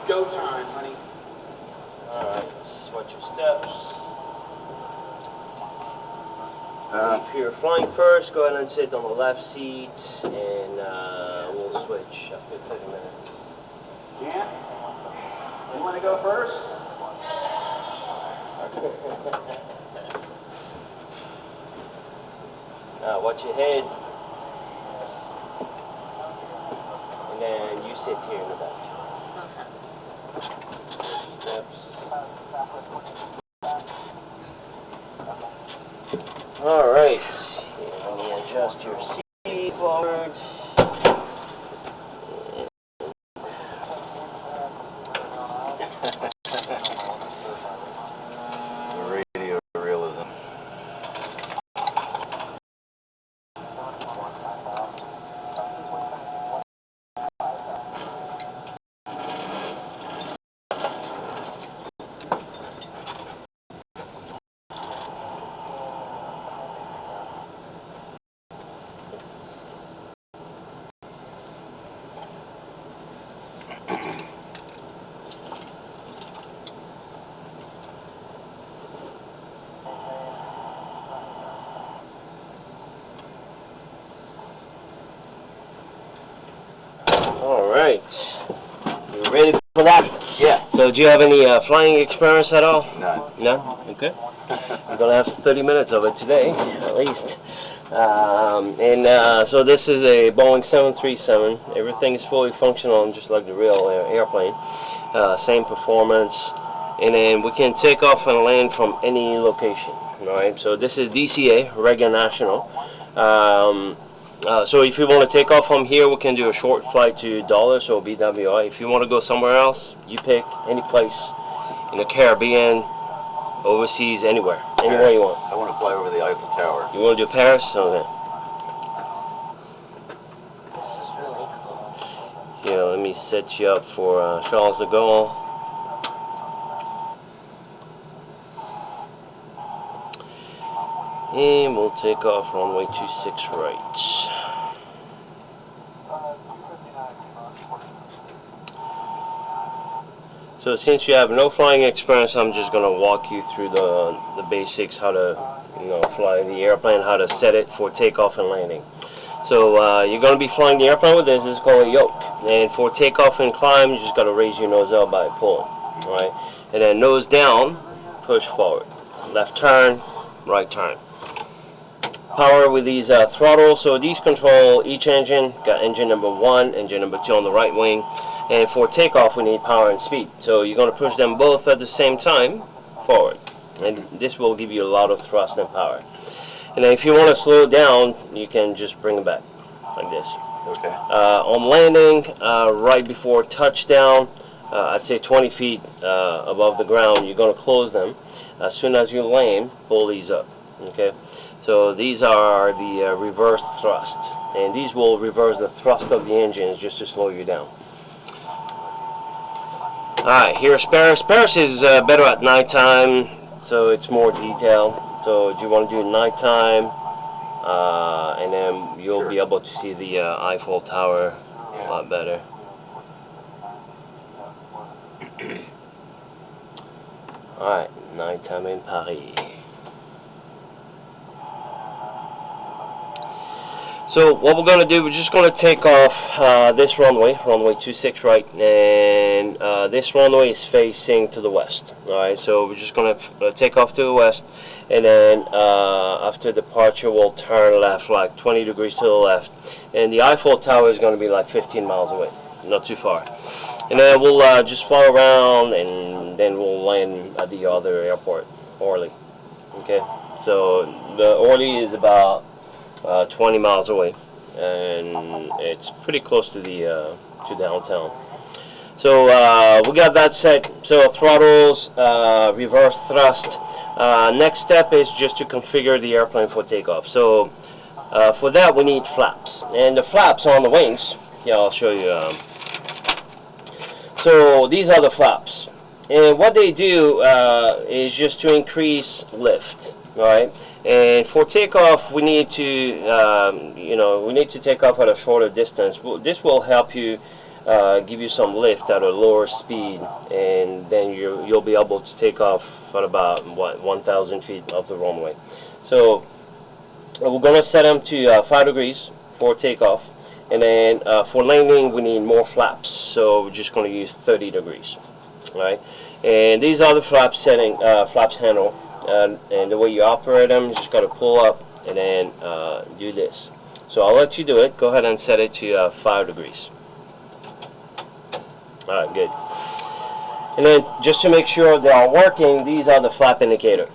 go time, honey. Alright, watch your steps. If you're flying first, go ahead and sit on the left seat, and we'll switch after 30 minutes. Jan, you want to go first? Now watch your head, and then you sit here in the back. Steps. All right. Let me adjust your seat forward. Radio realism. All right. You ready for that? Yeah. So, do you have any flying experience at all? None. No? Okay. We're going to have 30 minutes of it today, at least. So this is a Boeing 737. Everything is fully functional, just like the real airplane. Same performance. And then we can take off and land from any location. All right. So this is DCA, Reagan National. So if you want to take off from here, we can do a short flight to Dulles or BWI. If you want to go somewhere else, you pick any place in the Caribbean, overseas, anywhere you want. I want to fly over the Eiffel Tower. You want to do Paris? Okay. This is really cool. Here, let me set you up for Charles de Gaulle. And we'll take off runway 26 right. So since you have no flying experience, I'm just going to walk you through the basics, how to fly the airplane, how to set it for takeoff and landing. So you're going to be flying the airplane with this. This is called a yoke. And for takeoff and climb, you just got to raise your nose up by pulling. Right? And then nose down, push forward. Left turn, right turn. Power with these throttles. So these control each engine. Got engine number 1, engine number 2 on the right wing. And for takeoff, we need power and speed. So you're going to push them both at the same time forward. And this will give you a lot of thrust and power. And then if you want to slow it down, you can just bring it back like this. Okay. On landing, right before touchdown, I'd say 20 feet above the ground, you're going to close them. As soon as you land, pull these up. Okay. So these are the reverse thrust. And these will reverse the thrust of the engines just to slow you down. Alright, here's Paris. Paris is better at nighttime, so it's more detailed. So do you want to do nighttime, and then you'll be able to see the Eiffel Tower a lot better. Alright, nighttime in Paris. So what we're going to do, we're just going to take off this runway 26 right, and this runway is facing to the west. Alright, so we're just going to take off to the west, and then after departure we'll turn left like 20 degrees to the left, and the Eiffel Tower is going to be like 15 miles away, not too far. And then we'll just fly around, and then we'll land at the other airport, Orly. Okay, so the Orly is about 20 miles away, and it's pretty close to the to downtown. So we got that set. So throttles, reverse thrust. Next step is just to configure the airplane for takeoff. So for that we need flaps, and the flaps on the wings. Yeah, I'll show you. So these are the flaps, and what they do is just to increase lift. All right. And for takeoff, we need to, we need to take off at a shorter distance. This will help you give you some lift at a lower speed, and then you'll be able to take off at about 1,000 feet of the runway. So we're going to set them to 5 degrees for takeoff, and then for landing we need more flaps, so we're just going to use 30 degrees. Right? And these are the flaps handle, and the way you operate them, you just got to pull up and then do this. So I'll let you do it. Go ahead and set it to 5 degrees. Alright, good. And then just to make sure they are working, these are the flap indicator.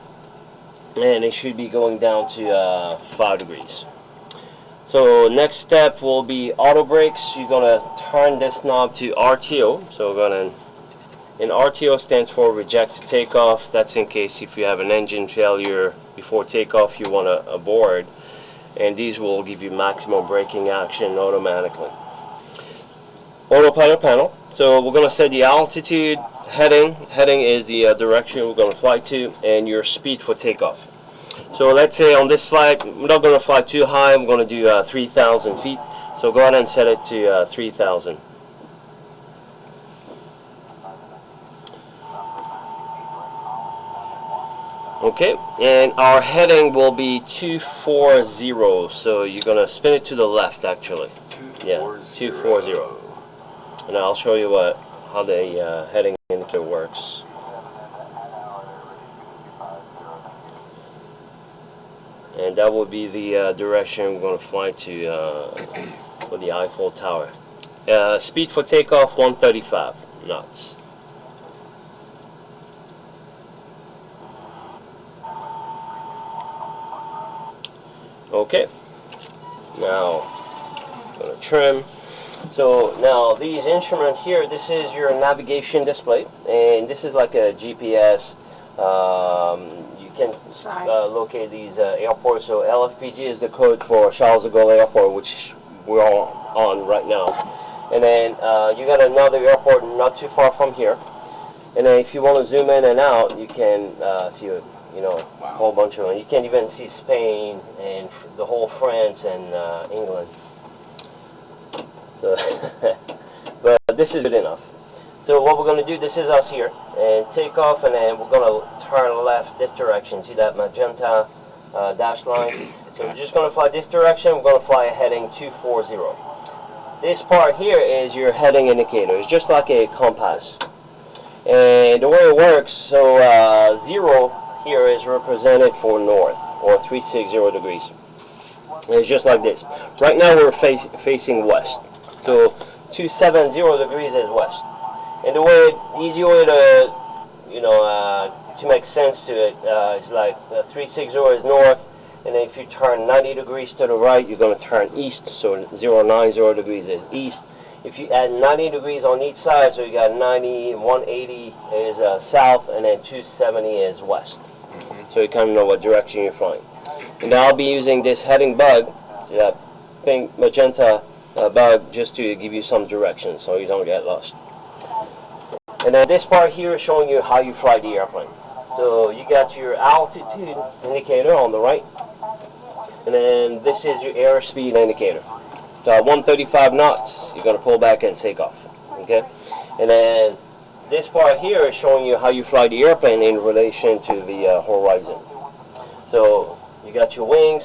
And it should be going down to 5 degrees. So next step will be auto brakes. You're going to turn this knob to RTO. So we're going to, and RTO stands for reject takeoff. That's in case if you have an engine failure before takeoff, you want to abort. And these will give you maximum braking action automatically. Autopilot panel. So we're going to set the altitude, heading. Heading is the direction we're going to fly to, and your speed for takeoff. So let's say on this flight, we're not going to fly too high. We're going to do 3,000 feet. So go ahead and set it to 3,000. Okay, and our heading will be 240. So you're going to spin it to the left, actually. 240. Yeah, 240. And I'll show you how the heading indicator works. And that will be the direction we're going to fly to for the Eiffel Tower. Speed for takeoff 135 knots. Okay. Now I'm going to trim. So now these instruments here, this is your navigation display, and this is like a GPS. You can locate these airports. So LFPG is the code for Charles de Gaulle Airport, which we're all on right now. And then you got another airport not too far from here. And then if you want to zoom in and out, you can see a whole bunch of them. You can even see Spain and the whole France and England. So but this is good enough. So what we're going to do, this is us here, and take off, and then we're going to turn left this direction. See that magenta dash line? So we're just going to fly this direction. We're going to fly a heading 240. This part here is your heading indicator. It's just like a compass. And the way it works, so 0 here is represented for north, or 360 degrees. And it's just like this. Right now we're facing west. So 270 degrees is west. And the easy way to, to make sense to it, is like 360 is north, and then if you turn 90 degrees to the right, you're going to turn east. So 090 degrees is east. If you add 90 degrees on each side, so you got 90, 180 is south, and then 270 is west. So you kind of know what direction you're flying. And now I'll be using this heading bug, that pink magenta bug, just to give you some direction so you don't get lost. And then this part here is showing you how you fly the airplane. So you got your altitude indicator on the right, and then this is your airspeed indicator. So at 135 knots, you're going to pull back and take off. Okay? And then this part here is showing you how you fly the airplane in relation to the horizon. So you got your wings,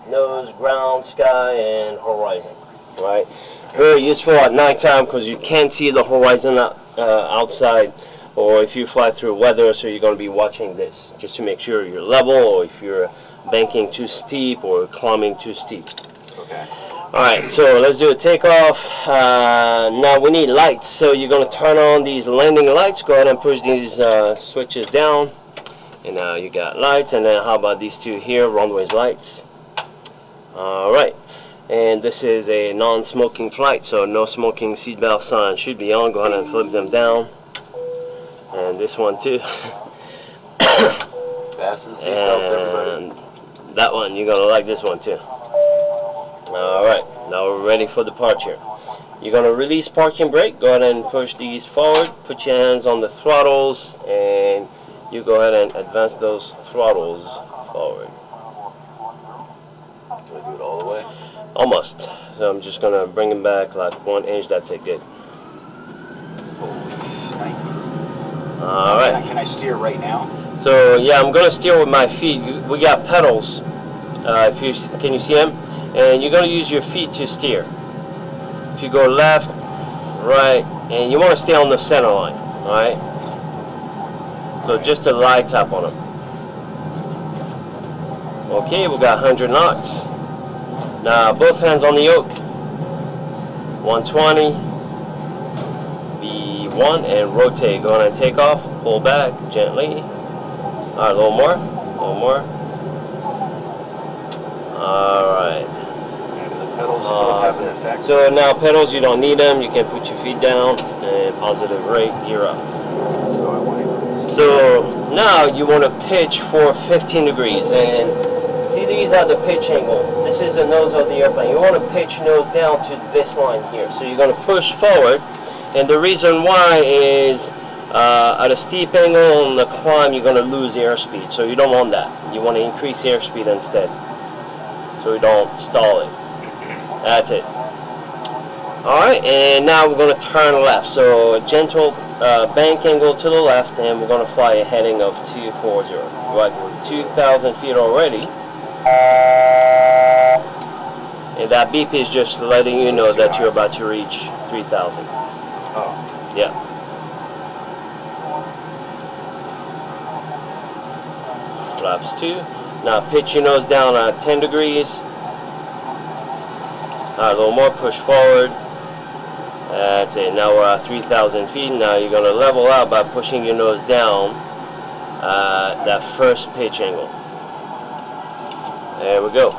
nose, ground, sky, and horizon. Right? Very useful at nighttime because you can't see the horizon outside, or if you fly through weather, so you're going to be watching this just to make sure you're level, or if you're banking too steep or climbing too steep. Okay. Alright, so let's do a takeoff. Now we need lights, so you're going to turn on these landing lights. Go ahead and push these switches down, and now you got lights. And then how about these two here, runway's lights. Alright, and this is a non-smoking flight, so no smoking seatbelt sign should be on. Go ahead and flip them down, and this one too. Fasten seatbelts, everybody. And that one, you're going to like this one too. Alright, now we're ready for departure. You're going to release parking brake. Go ahead and push these forward. Put your hands on the throttles, and you go ahead and advance those throttles forward. Do I do it all the way? Almost. So I'm just going to bring them back like 1 inch. That's it. Good. Alright. Can I steer right now? So yeah, I'm gonna steer with my feet. We got pedals. Can you see them? And you're gonna use your feet to steer. If you go left, right, and you want to stay on the center line. Alright. So just a light tap on them. Okay, we got 100 knots. Now both hands on the yoke. 120. B1 and rotate. Go on and take off. Pull back gently. Alright, a little more. A little more. Alright. The pedals still have an effect. So now pedals, you don't need them. You can put your feet down and positive rate, gear up. So now you want to pitch for 15 degrees. And see, these are the pitch angle. This is the nose of the airplane. You want to pitch nose down to this line here. So you're going to push forward. And the reason why is at a steep angle on the climb, you're going to lose airspeed. So you don't want that. You want to increase airspeed instead. So you don't stall it. That's it. Alright, and now we're going to turn left. So a gentle bank angle to the left, and we're going to fly a heading of 240. We're at 2,000 feet already. And that beep is just letting you know that you're about to reach 3,000. Oh. Yeah. Flaps 2. Now pitch your nose down at 10 degrees. Alright, a little more, push forward. That's it. Now we're at 3,000 feet. Now you're going to level out by pushing your nose down that first pitch angle. There we go.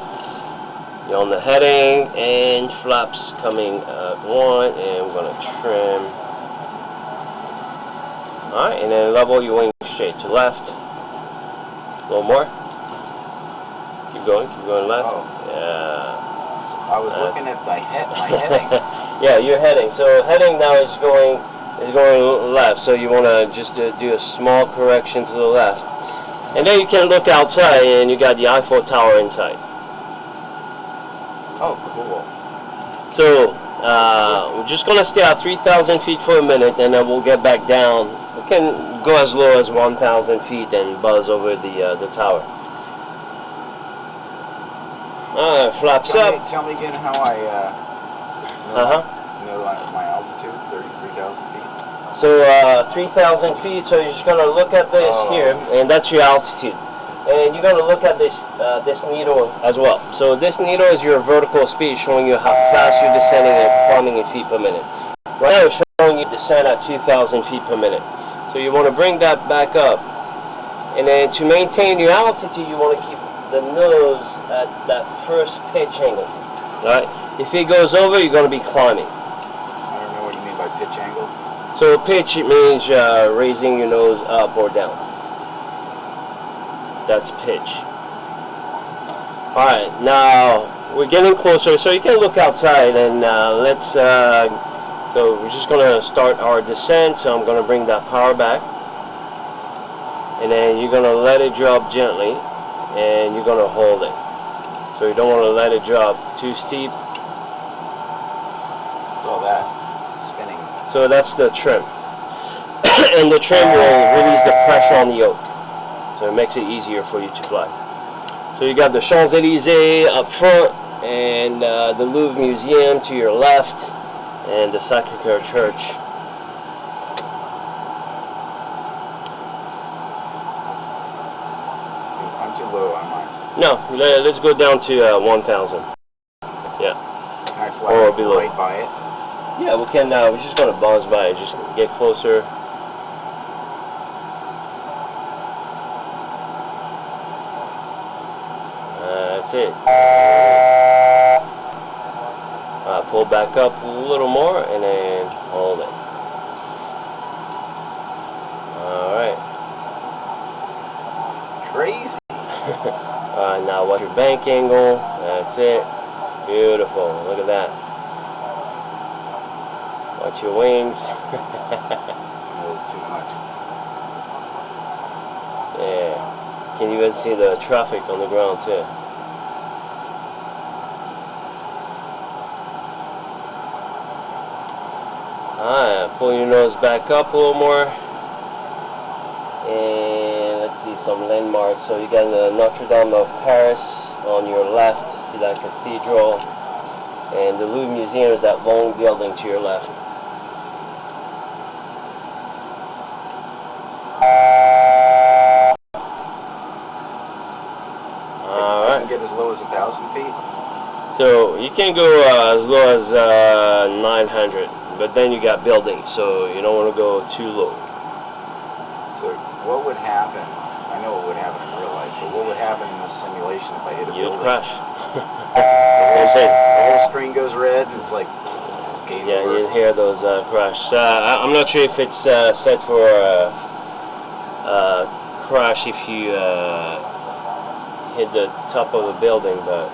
You're on the heading and flaps coming at 1, and we're going to trim. Alright, and then level your wing straight to left. A little more. Keep going left. Oh. Yeah. I was looking at my heading. Yeah, you're heading. So heading now is going left. So you want to just do a small correction to the left, and then you can look outside, and you got the Eiffel Tower inside. Oh, cool. So we're just gonna stay at 3,000 feet for a minute, and then we'll get back down. We can go as low as 1,000 feet and buzz over the tower. Flaps up. Tell me again how I know my altitude, 33,000 feet. So 3,000 feet. So you're just gonna look at this here, and that's your altitude. And you're gonna look at this needle as well. So this needle is your vertical speed, showing you how fast you're descending and climbing in feet per minute. Right now, it's showing you descend at 2,000 feet per minute. So you want to bring that back up, and then to maintain your altitude, you want to keep the nose at that first pitch angle. Alright? If it goes over, you're going to be climbing. I don't know what you mean by pitch angle. So pitch, it means raising your nose up or down. That's pitch. Alright, now we're getting closer, so you can look outside, and so we're just going to start our descent. So I'm going to bring that power back, and then you're going to let it drop gently, and you're going to hold it. So you don't want to let it drop too steep. So that spinning. So that's the trim. And the trim will release the pressure on the yoke. So it makes it easier for you to fly. So you got the Champs-Élysées up front, and the Louvre Museum to your left, and the Sacré-Cœur Church. I'm too low on mine. No, let's go down to 1,000. Yeah. Can I fly Or below. right by it? Yeah, we can. We're just gonna buzz by it. Just get closer. That's it. Pull back up a little more, and then hold it. Alright. Crazy. Now watch your bank angle. That's it. Beautiful. Look at that. Watch your wings. A little too much. Yeah. Can you even see the traffic on the ground too? Alright, pull your nose back up a little more. some landmarks. So you got Notre Dame of Paris on your left, see that cathedral, and the Louvre Museum is that long building to your left. I can get as low as 1,000 feet? So you can go as low as 900, but then you got buildings, so you don't want to go too low. So what would happen? I know what would happen in real life, but what would happen in the simulation if I hit a You'd building? crash. The whole screen goes red, and it's like game Yeah, over. you hear those crash. I'm not sure if it's set for crash if you hit the top of a building, but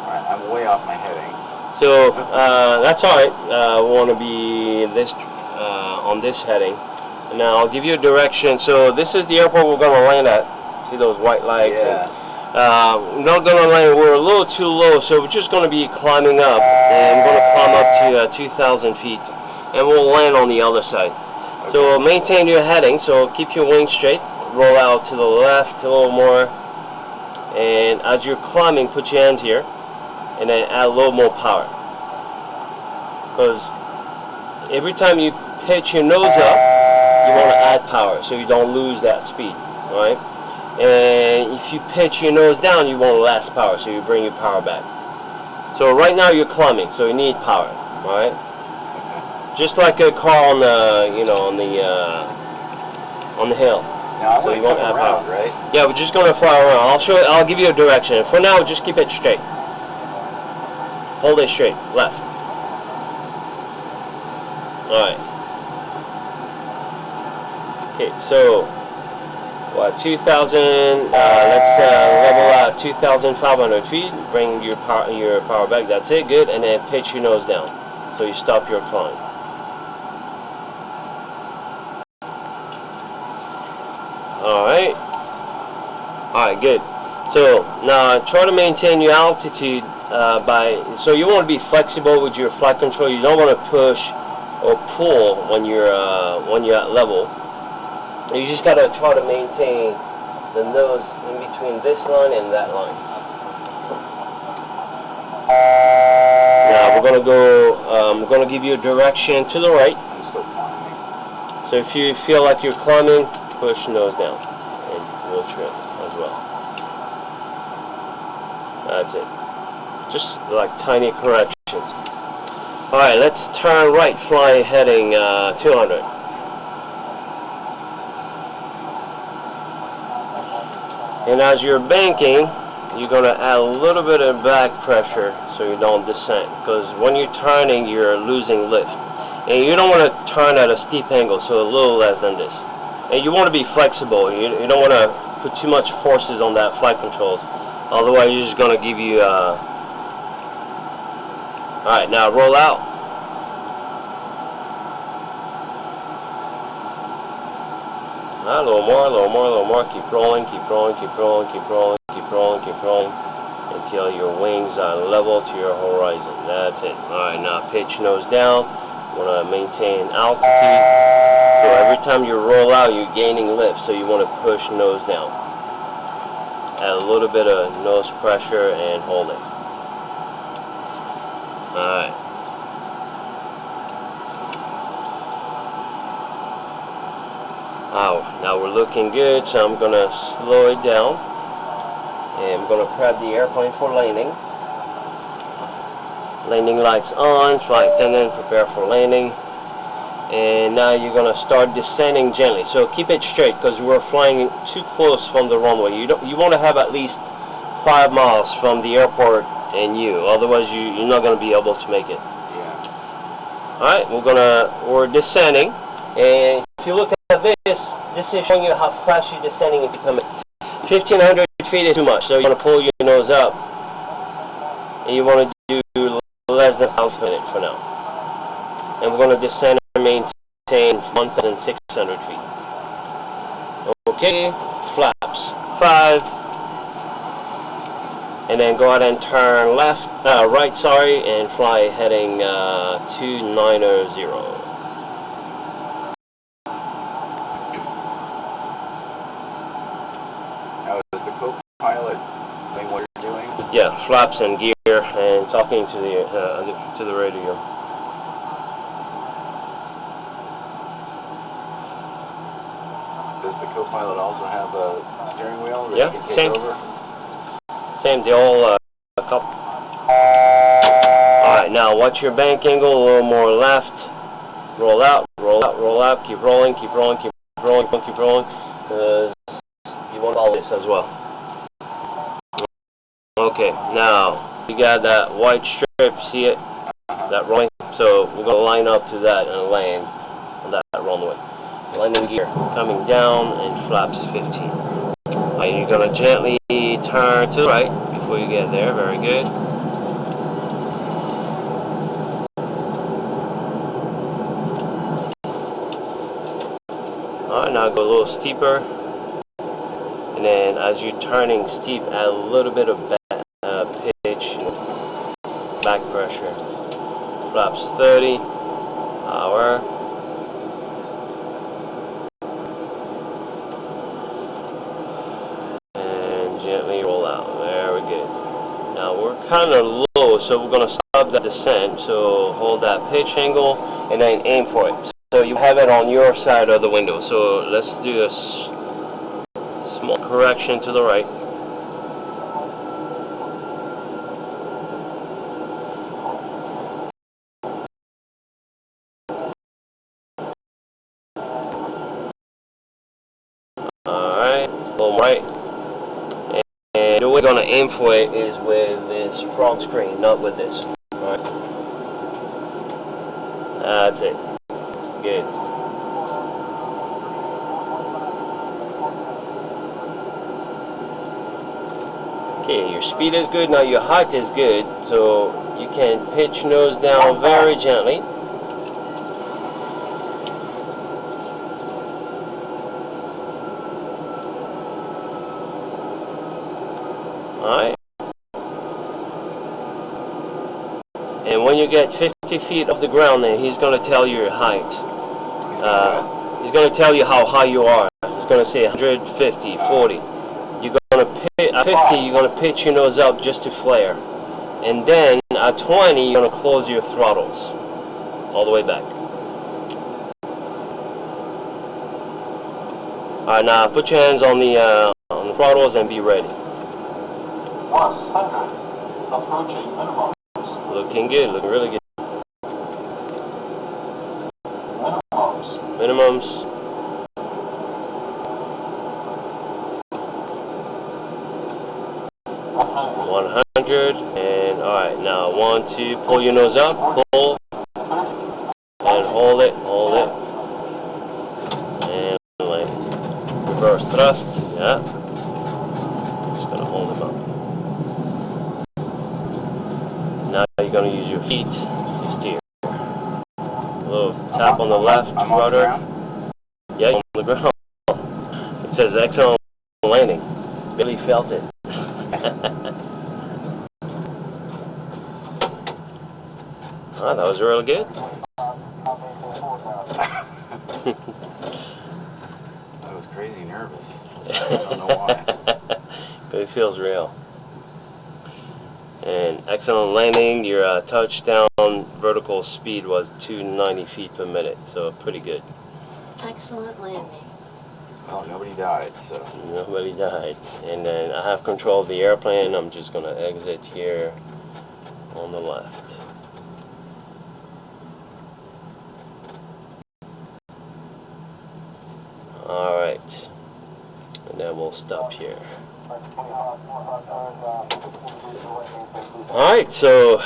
Alright, I'm way off my heading. so that's alright. We want to be this on this heading. Now I'll give you a direction. So this is the airport we're going to land at. See those white lights? Yeah. We're not going to land. We're a little too low, so we're just going to be climbing up, and we're going to climb up to 2,000 feet, and we'll land on the other side. Okay. So maintain your heading. So keep your wings straight. Roll out to the left a little more, and as you're climbing, put your hands here, and then add a little more power. Because every time you pitch your nose up, you want to add power, so you don't lose that speed, right? And if you pitch your nose down, you want less power, so you bring your power back. So right now you're climbing, so you need power, right? Just like a car on the, you know, on the hill. Now, I'm So going you to won't come have around, power. right? Yeah, we're just going to fly around. I'll give you a direction. For now, just keep it straight. Hold it straight, left. Alright. Okay, so what, 2,000, let's level out 2,500 feet, bring your power back, that's it, good, and then pitch your nose down, so you stop your climb. Alright, good. So, now try to maintain your altitude so you want to be flexible with your flight control. You don't want to push or pull when you're at level. You just got to try to maintain the nose in between this line and that line. Now we're going to give you a direction to the right. I'm still climbing. So if you feel like you're climbing, push nose down, and we'll trim as well. That's it. Just like tiny corrections. Alright, let's turn right, fly heading 200. And as you're banking, you're going to add a little bit of back pressure so you don't descend. Because when you're turning, you're losing lift. And you don't want to turn at a steep angle, so a little less than this. And you want to be flexible. You don't want to put too much forces on that flight controls. Otherwise, you're just going to give you... Alright, now roll out. A little more, a little more, a little more. Keep rolling, keep rolling, keep rolling, keep rolling, keep rolling, keep rolling. Until your wings are level to your horizon. That's it. Alright, now pitch nose down. You want to maintain altitude. So every time you roll out, you're gaining lift. So you want to push nose down. Add a little bit of nose pressure and hold it. Alright. Wow, now we're looking good, so I'm going to slow it down. And I'm going to prep the airplane for landing. Landing lights on, flight attendant, prepare for landing. And now you're going to start descending gently. So keep it straight, because we're flying too close from the runway. You want to have at least 5 miles from the airport and you. Otherwise, you're not going to be able to make it. Yeah. Alright, we're descending. And if you look at this is showing you how fast you're descending if you come in. 1,500 feet is too much, so you want to pull your nose up. And you want to do less than 1,000 minutes for now. And we're going to descend and maintain 1,600 feet. Okay, flaps 5. And then go ahead and turn right, and fly heading 290. Yeah, flaps and gear and talking to the radio. Does the co-pilot also have a steering wheel that Yeah, you can kick same. over? Same, they all couple. Alright, now watch your bank angle a little more left. Roll out, roll out, roll out. Keep rolling, keep rolling, keep rolling, keep rolling. Because you want all this as well. Okay, now you got that white strip, see it? That rolling? So we're going to line up to that and land on that runway. Landing gear coming down and flaps 15. And you're going to gently turn to the right before you get there. Very good. Alright, now go a little steeper. And then as you're turning steep, add a little bit of pitch, back pressure. Flaps 30. Power. Kind of low, so we're going to stop that descent. So hold that pitch angle and then aim for it. So you have it on your side of the window. So let's do a small correction to the right. Alright, boom, right. And the way we're going to aim for it is with this front screen, not with this. Alright. That's it. Good. Okay, your speed is good. Now your height is good. So you can pitch nose down very gently. Alright. And when you get 50 feet off the ground, then he's going to tell you your height. He's going to tell you how high you are. He's going to say 150, 40. You're going to at 50, you're going to pitch your nose up just to flare. And then at 20, you're going to close your throttles all the way back. Alright, now put your hands on the throttles and be ready. 100, approaching minimum. Looking good, looking really good. Minimums. 100, and alright, now 1, 2, pull your nose up, pull, and hold it, and like reverse thrust, yeah. Just gonna hold him up. Now you're going to use your feet to steer. A little tap on the left rudder. Yeah, on the ground. It says excellent landing. Billy felt it. Oh, that was really good. I was crazy nervous. I don't know why. But it feels real. And excellent landing. Your touchdown vertical speed was 290 feet per minute, so pretty good. Excellent landing. Well, nobody died, so. Nobody died. And then I have control of the airplane. I'm just going to exit here on the left. Alright. And then we'll stop here. Alright, so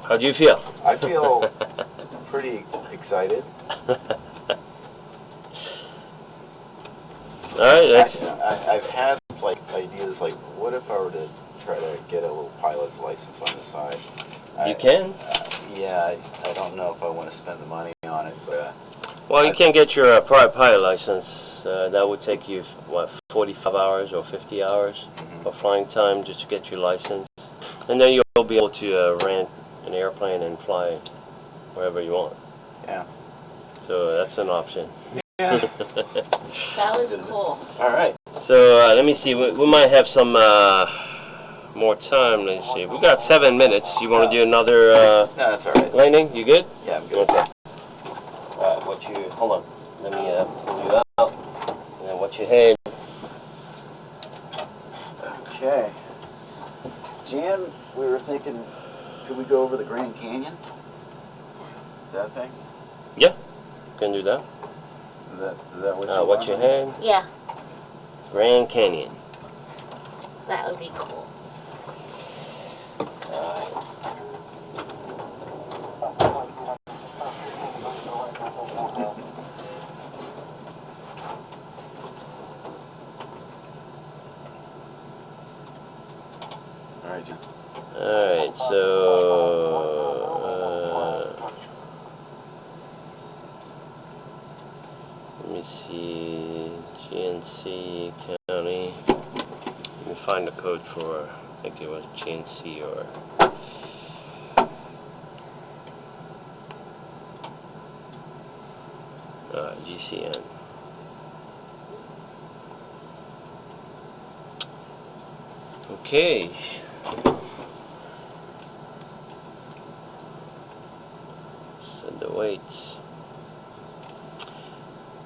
how do you feel? I feel pretty excited. Alright, I've had like ideas like, what if I were to try to get a little pilot's license on the side? You can. Yeah, I don't know if I want to spend the money on it, but. Well, you can get your private pilot license. That would take you, what, 45 hours or 50 hours of flying time just to get your license. And then you'll be able to rent an airplane and fly wherever you want. Yeah. So that's an option. Yeah. That was cool. All right. So let me see. We might have some more time. Let's see. We got 7 minutes. You want to do another No, that's all right. landing? You good? Yeah, I'm good. Okay. Alright, watch you. Hold on. Let me pull you out. And then watch your head. Okay. Jan, we were thinking, could we go over the Grand Canyon? That thing? Yeah, can do that. Is that what you Watch your head. Yeah, Grand Canyon. that would be cool. Alright, Jan. Alright, so let me see, GNC County. Let me find the code for, I think it was GNC or GCN. Okay. Set the weights.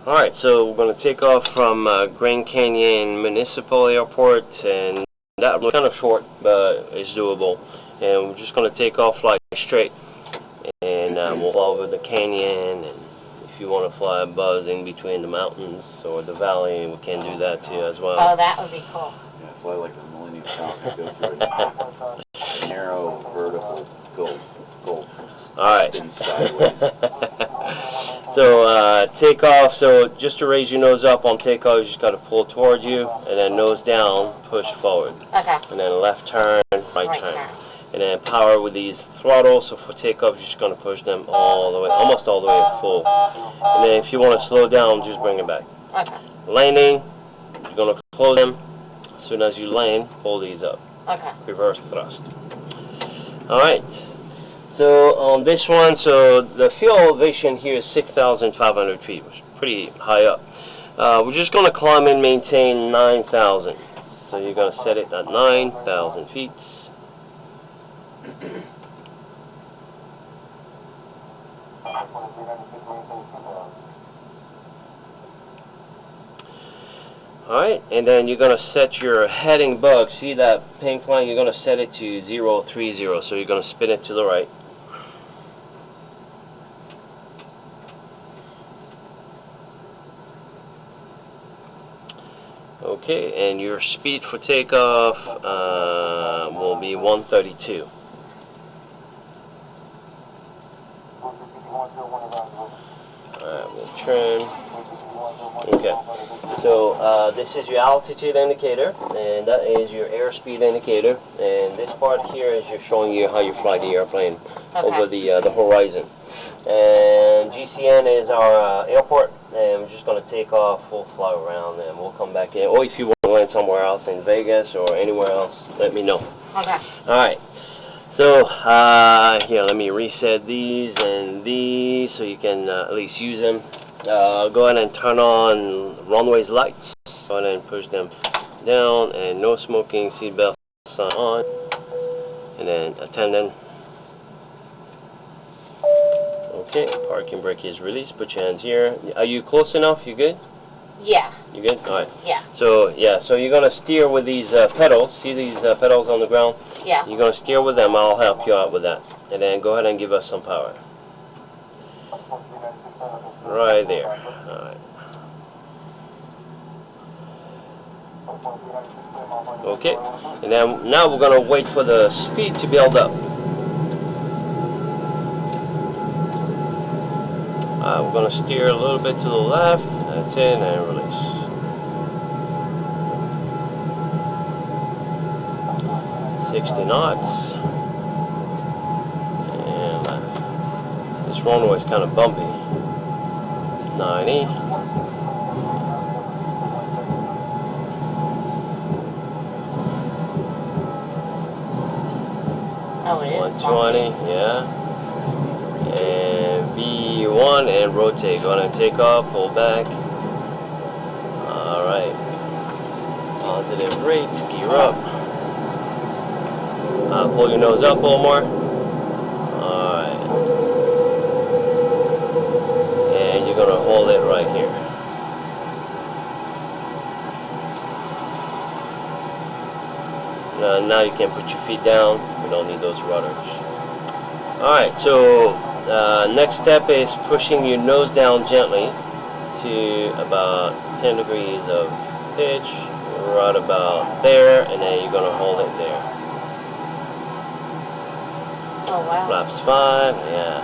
Alright, so we're going to take off from Grand Canyon Municipal Airport, and that was kind of short, but it's doable. And we're just going to take off like straight, and we'll fly over the canyon, and if you want to fly a buzz in between the mountains or the valley, we can do that too as well. Oh, that would be cool. Yeah, fly like the Millennium Falcon, go through a narrow, vertical, gold. Alright. Spin sideways. So, take off. So, just to raise your nose up on takeoff, you just got to pull towards you, and then nose down, push forward. Okay. And then left turn, right Right turn. turn. And then power with these throttles. So, for takeoff, you're just going to push them all the way, almost all the way full. And then if you want to slow down, just bring it back. Okay. Landing, you're going to close them. As soon as you land, pull these up. Okay. Reverse thrust. Alright. So on this one, so the field elevation here is 6,500 feet, which is pretty high up. We're just going to climb and maintain 9,000. So you're going to set it at 9,000 feet. Alright, and then you're going to set your heading bug. See that pink line? You're going to set it to 030. So you're going to spin it to the right. Okay, and your speed for takeoff will be 132. Alright, we'll trim. Okay, so this is your altitude indicator, and that is your airspeed indicator, and this part here is just showing you how you fly the airplane over the horizon. And GCN is our airport, and we're just going to take off, we'll fly around, and we'll come back in. Or if you want to land somewhere else in Vegas or anywhere else, let me know. Okay. Alright, so here, let me reset these and these so you can at least use them. Go ahead and turn on runway's lights. Go ahead and push them down, and no smoking, seatbelt sign on, and then attendant. Okay, parking brake is released. Put your hands here. Are you close enough? You good? Yeah. You good? Alright. Yeah. So, yeah, so you're going to steer with these pedals. See these pedals on the ground? Yeah. You're going to steer with them. I'll help you out with that. And then go ahead and give us some power. Right there. Alright. Okay. And then now we're going to wait for the speed to build up. We're going to steer a little bit to the left. That's it, and release. knots. And this runway is kind of bumpy. 90. Oh, it is. 120, yeah. And V1 and rotate. Go ahead and take off, pull back. Alright. Positive rate, gear up. Pull your nose up a little more. Alright. And you're going to hold it right here. Now you can put your feet down. We don't need those rudders. Alright, so next step is pushing your nose down gently to about 10 degrees of pitch, right about there, and then you're going to hold it there. Oh, wow. Flaps 5, yeah.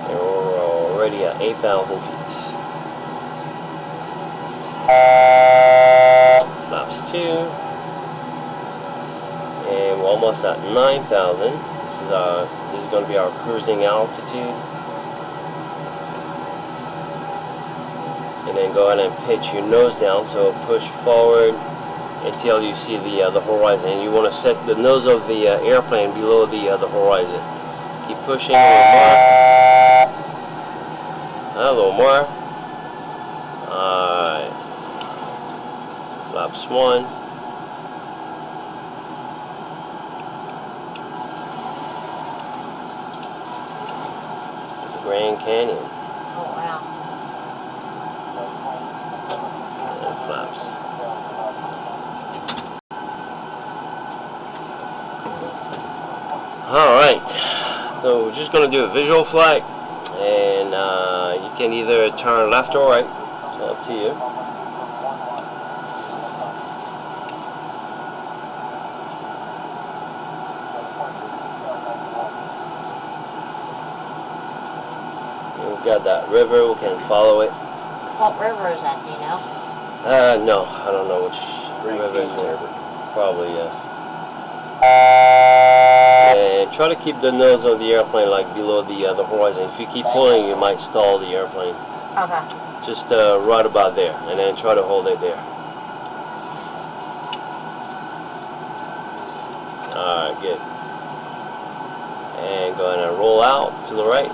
And we're already at 8,000 feet. Flaps 2. And we're almost at 9,000. This is going to be our cruising altitude. And then go ahead and pitch your nose down, so push forward until you see the horizon. You want to set the nose of the airplane below the horizon. Keep pushing a little more. A little more. Alright. Flaps 1. Grand Canyon. Oh, wow. And flaps. Alright, so we're just going to do a visual flight, and you can either turn left or right, it's up to you. We've got that river, we can follow it. What river is that, do you know? No, I don't know which river is there. Probably, and try to keep the nose of the airplane like below the horizon. If you keep pulling, you might stall the airplane. Okay. Just right about there, and then try to hold it there. Alright, good. And go ahead and roll out to the right.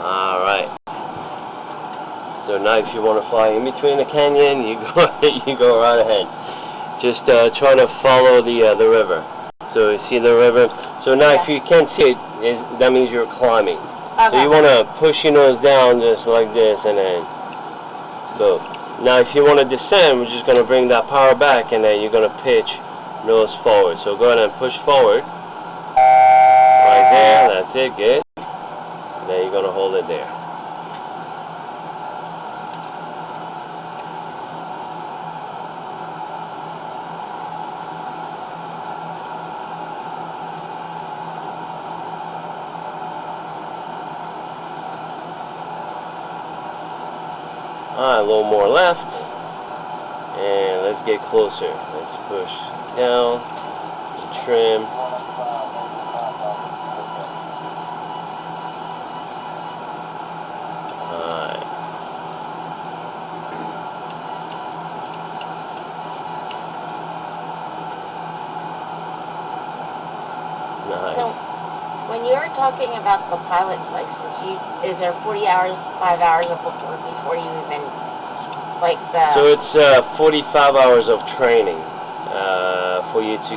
Alright. So now if you want to fly in between the canyon, you go right ahead. Just try to follow the river. So you see the river. So now if you can't see it, that means you're climbing. So you want to push your nose down just like this, and then go. Now if you want to descend, we're just going to bring that power back, and then you're going to pitch nose forward. So go ahead and push forward. Right there, that's it, good. Then you're going to hold it there. Alright, a little more left. And let's get closer. Let's push down, trim. Alright. Nice. So, when you're talking about the pilot's license, is there 40 hours, 5 hours of before you even, like the... So it's 45 hours of training for you to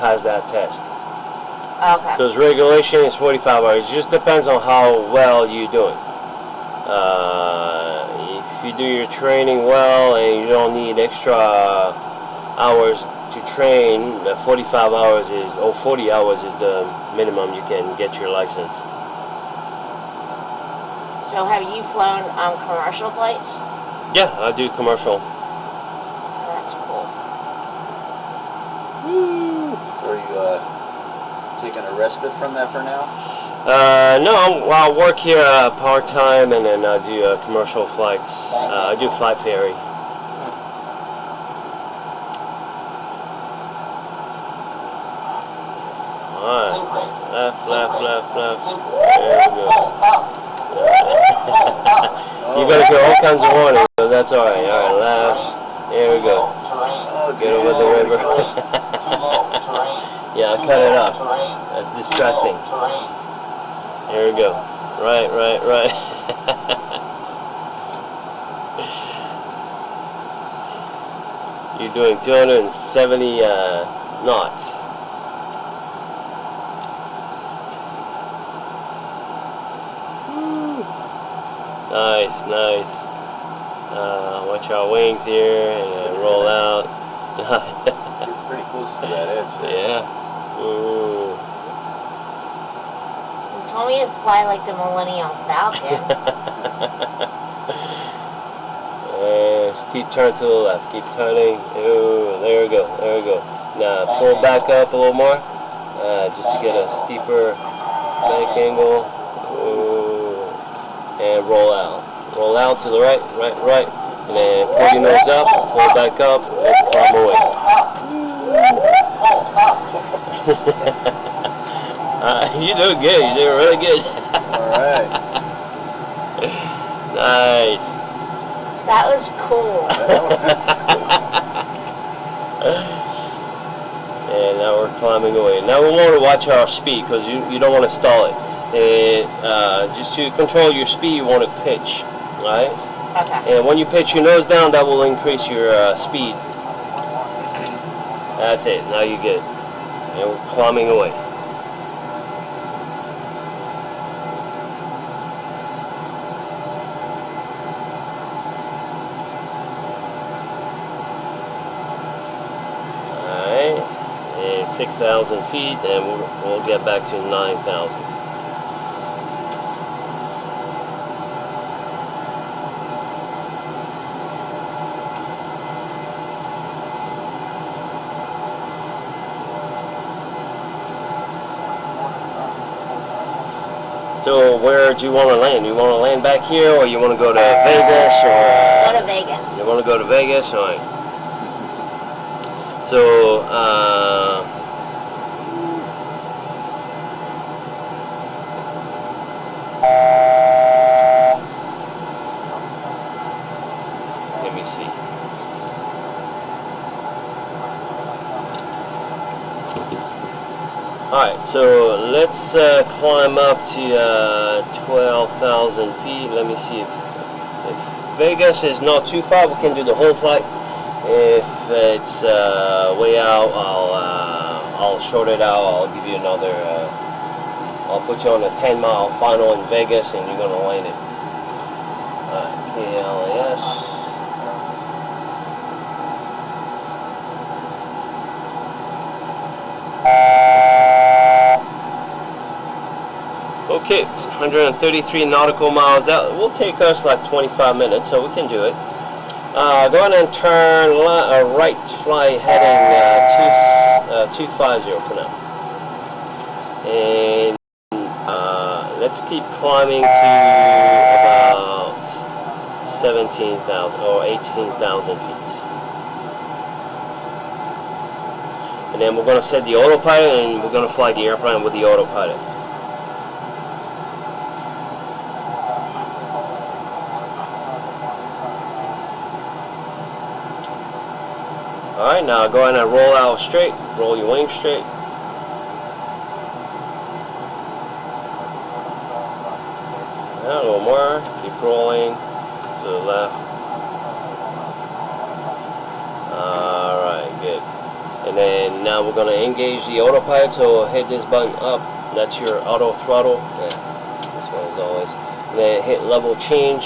pass that test. Okay. So regulation is 45 hours. It just depends on how well you do it. If you do your training well and you don't need extra hours to train, 45 hours is, or 40 hours is the minimum you can get your license. So have you flown on commercial flights? Yeah, I do commercial. That's cool. Are you taking a respite from that for now? No, I work here part-time, and then I do commercial flights. I do flight ferry. Alright, left. There we go. You gotta get all kinds of warnings, so that's alright. Alright, left. There we go. Oh, Get over the river. Yeah, cut it off. That's distressing. There we go. Right. You're doing 270 knots. Nice. Watch our wings here and roll out. It's pretty close to that edge there. Yeah. You told me to fly like the Millennium Falcon. Keep turning to the left. Keep turning. Ooh, there we go. Now pull back up a little more. Just to get a steeper bank angle. Ooh. And roll out. Roll out to the right. And then pull your nose up, pull back up, and climb away. You do good. You do really good. Alright. Nice. That was cool. And now we're climbing away. Now we want to watch our speed because you don't want to stall it. And just to control your speed, you want to pitch, right? Okay. And when you pitch your nose down, that will increase your speed. That's it. Now you get it. And we're climbing away. Alright. And 6,000 feet, and we'll get back to 9,000. So where do you want to land? You want to land back here, or you want to go to Vegas, or? Go to Vegas. You want to go to Vegas? All right. So, let me see. Alright, so let's climb up to 12,000 feet. Let me see if Vegas is not too far, we can do the whole flight. If it's way out, I'll short it out. I'll give you another. I'll put you on a 10-mile final in Vegas, and you're gonna land it. Alright, KLAS. Okay, 133 nautical miles. That will take us like 25 minutes, so we can do it. Go ahead and turn right, fly heading 250 for now. And let's keep climbing to about 17,000 or 18,000 feet. And then we're going to set the autopilot, and we're going to fly the airplane with the autopilot. Alright, now go ahead and roll out straight. Roll your wings straight. A little more. Keep rolling to the left. Alright, good. And then now we're going to engage the autopilot, so hit this button up. That's your auto throttle. Yeah, this one is always. And then hit level change.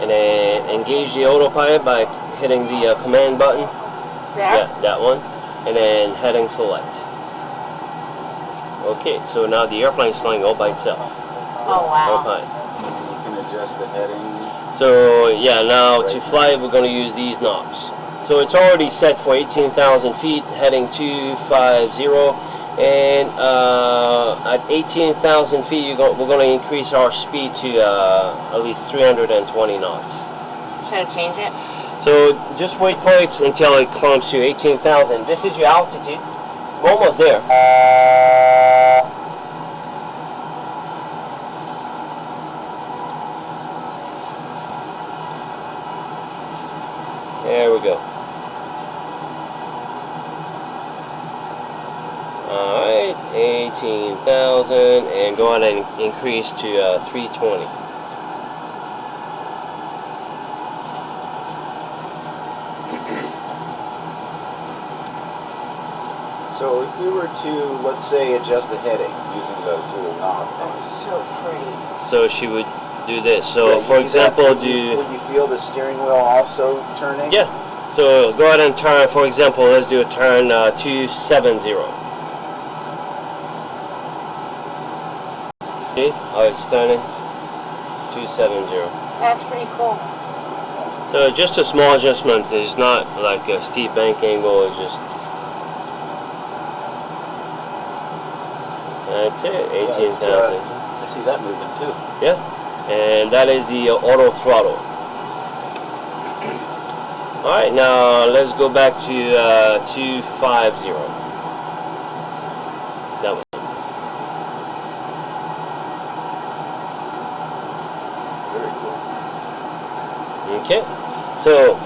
And then engage the autopilot by hitting the command button. There? Yeah, that one. And then heading select. Okay, so now the airplane's flying all by itself. Oh, wow. Okay. You can adjust the heading. So, yeah, now to fly, we're going to use these knobs. So it's already set for 18,000 feet, heading 250. And at 18,000 feet, we're going to increase our speed to at least 320 knots. Should I change it? So just wait for it until it climbs to 18,000. This is your altitude. We're almost there. There we go. Alright, 18,000, and go ahead and increase to 320. So if we were to, let's say, adjust the heading using those little knob things. So pretty. So she would do this. So, for example, would you feel the steering wheel also turning? Yeah. So go ahead and turn. For example, let's do a turn 270. See how it's turning? 270. That's pretty cool. So just a small adjustment. It's not like a steep bank angle. It's just. That's it. 18,000. I see that moving too. Yeah. And that is the auto throttle. Alright, now let's go back to 250. That one. Very cool. Okay. So,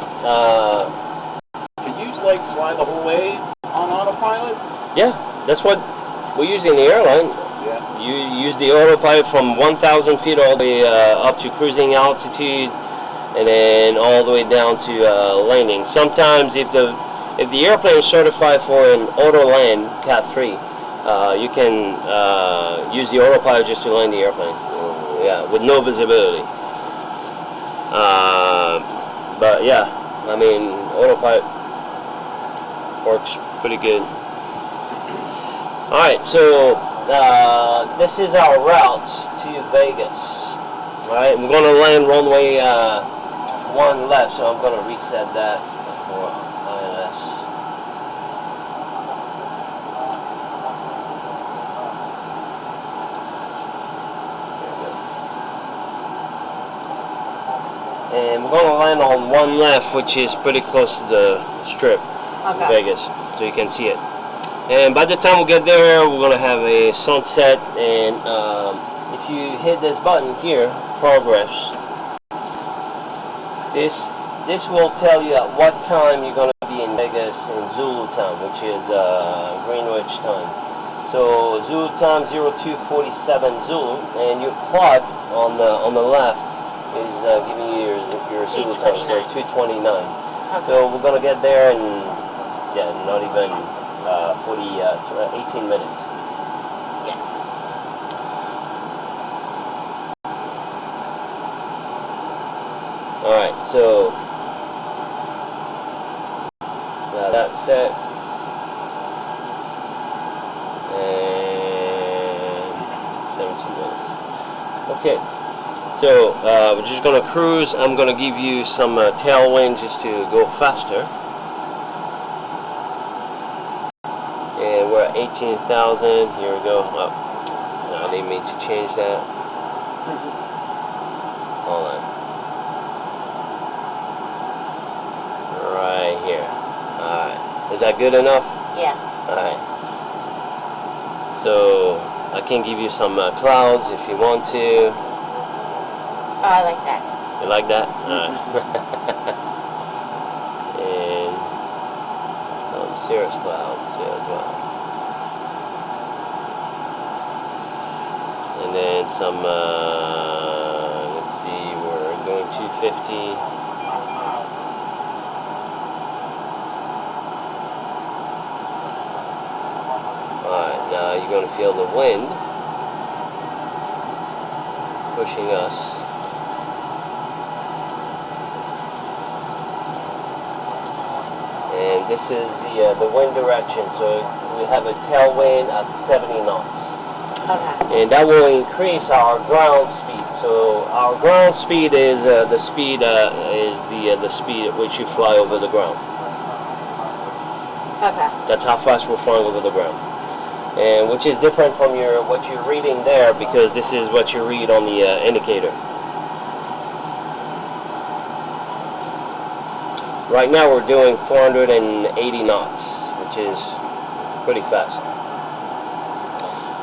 Can you like fly the whole way on autopilot? yeah, that's what we use in the airline. Yeah. You use the autopilot from 1,000 feet all the way up to cruising altitude, and then all the way down to landing. Sometimes, if the airplane is certified for an auto land Cat 3, you can use the autopilot just to land the airplane. Yeah, with no visibility. But yeah, I mean, autopilot works pretty good. All right, so. This is our route to Vegas. Alright, we're going to land runway 1 left, so I'm going to reset that for ILS. There we go. And we're going to land on 1 left, which is pretty close to the strip in Vegas, so you can see it. And by the time we get there, we're going to have a sunset, and if you hit this button here, progress, this will tell you at what time you're going to be in Vegas in Zulu time, which is Greenwich time. So Zulu time 0247 Zulu, and your clock on the left is giving you your Zulu time, so 229. So we're going to get there in, yeah, not even 18 minutes. Yes. Alright, so now that's set. And 17 minutes. Okay. So we're just gonna cruise. I'm gonna give you some tailwind just to go faster. And we're at 18,000. Here we go. Oh, now they need to change that. Hold on. Right here. Alright. Is that good enough? Yeah. Alright. So, I can give you some clouds if you want to. Oh, I like that. You like that? Alright. And some cirrus clouds too as well. And then some, let's see, we're going 250. Alright, now you're going to feel the wind pushing us. And this is the wind direction, so we have a tailwind at 70 knots. Okay. And that will increase our ground speed. So our ground speed is the speed the speed at which you fly over the ground. Okay. That's how fast we're flying over the ground. And which is different from what you're reading there, because this is what you read on the indicator. Right now we're doing 480 knots, which is pretty fast.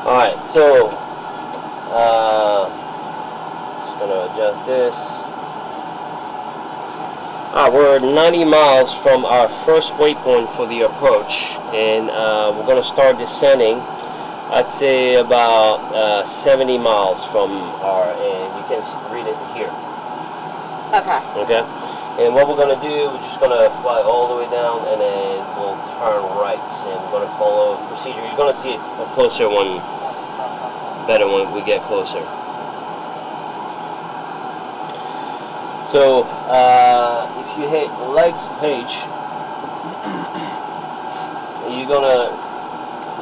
Alright, so just gonna adjust this. We're 90 miles from our first waypoint for the approach, and we're going to start descending. I'd say about 70 miles from our, and you can read it here. Okay. Okay? And what we're going to do, we're just going to fly all the way down, and then we'll turn right, and we're going to follow the procedure. You're going to see a closer one, better when we get closer. So, if you hit the legs page, you're going to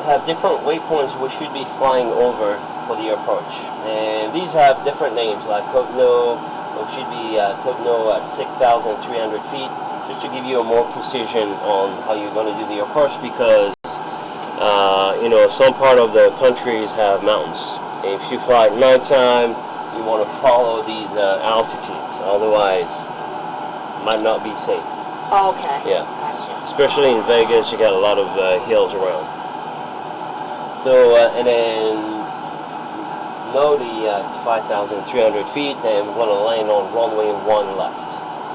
have different waypoints we should be flying over for the approach. And these have different names, like Cotonou. It should be Cotonou at 6,300 feet, just to give you a more precision on how you're going to do the approach, because you know, some part of the countries have mountains. If you fly at nighttime, you want to follow these altitudes, otherwise it might not be safe. Oh, okay. Yeah. Gotcha. Especially in Vegas, you got a lot of hills around. So, and then know the 5,300 feet, and we're going to land on runway 1 left.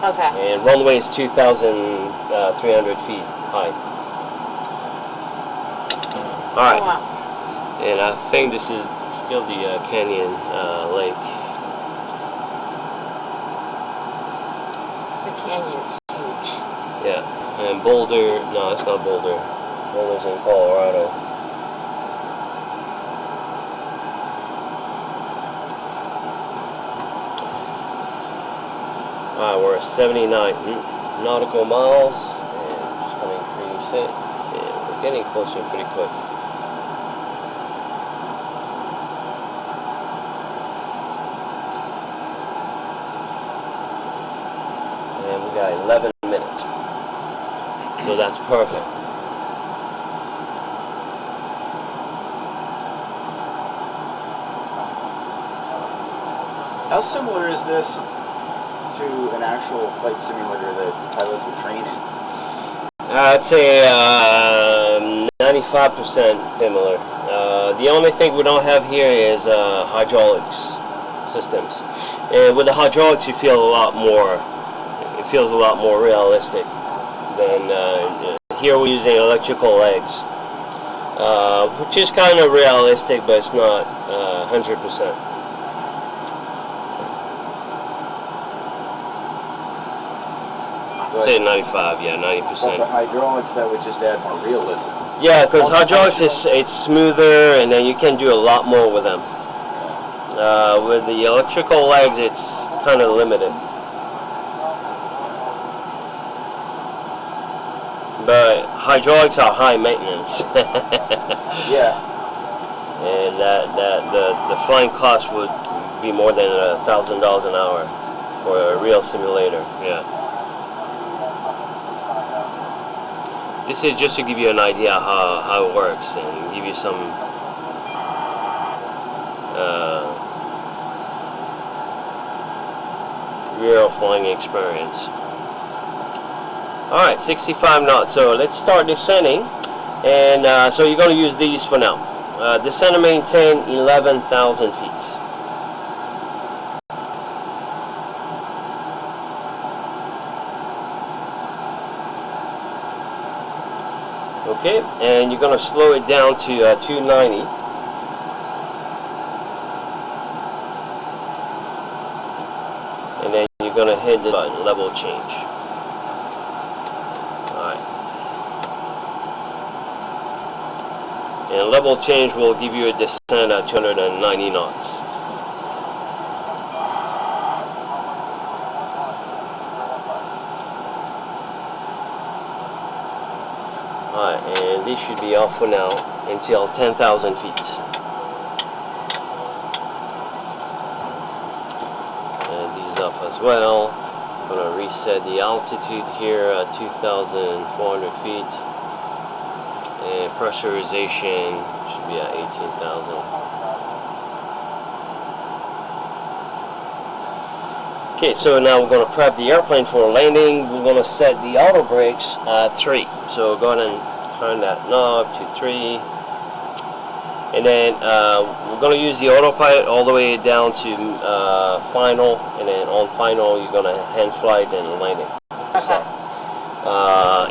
Okay. And runway is 2,300 feet high. Alright. Oh, wow. And I think this is still the Canyon Lake. The canyon's huge. Yeah. And Boulder, no, it's not Boulder. Boulder's in Colorado. We're at 79 nautical miles, and just going to increase it, and we're getting closer pretty quick. And we got 11 minutes, so that's perfect. How similar is this to an actual flight simulator that pilots would train in? I'd say 95% similar. The only thing we don't have here is hydraulics systems. And with the hydraulics, you feel a lot more. It feels a lot more realistic than here. We're using electrical legs, which is kind of realistic, but it's not 100%. Say 95, yeah, 90%. But the hydraulics, that would just add more realism. Yeah, because hydraulics it's smoother, and then you can do a lot more with them. With the electrical legs, it's kind of limited. But hydraulics are high maintenance. Yeah. And the flying cost would be more than $1,000 an hour for a real simulator. Yeah. This is just to give you an idea how it works and give you some real flying experience. Alright, 65 knots. So let's start descending. And so you're going to use these for now. Descend and maintain 11,000 feet. Okay, and you're going to slow it down to 290. And then you're going to hit the button, level change. Alright. And level change will give you a descent at 290 knots. Alright, and this should be off for now until 10,000 feet. And these up as well. I'm going to reset the altitude here at 2,400 feet. And pressurization should be at 18,000. Okay, so now we're going to prep the airplane for landing. We're going to set the auto brakes at 3. So go ahead and turn that knob to 3. And then we're going to use the autopilot all the way down to final. And then on final, you're going to hand flight and land it. Okay.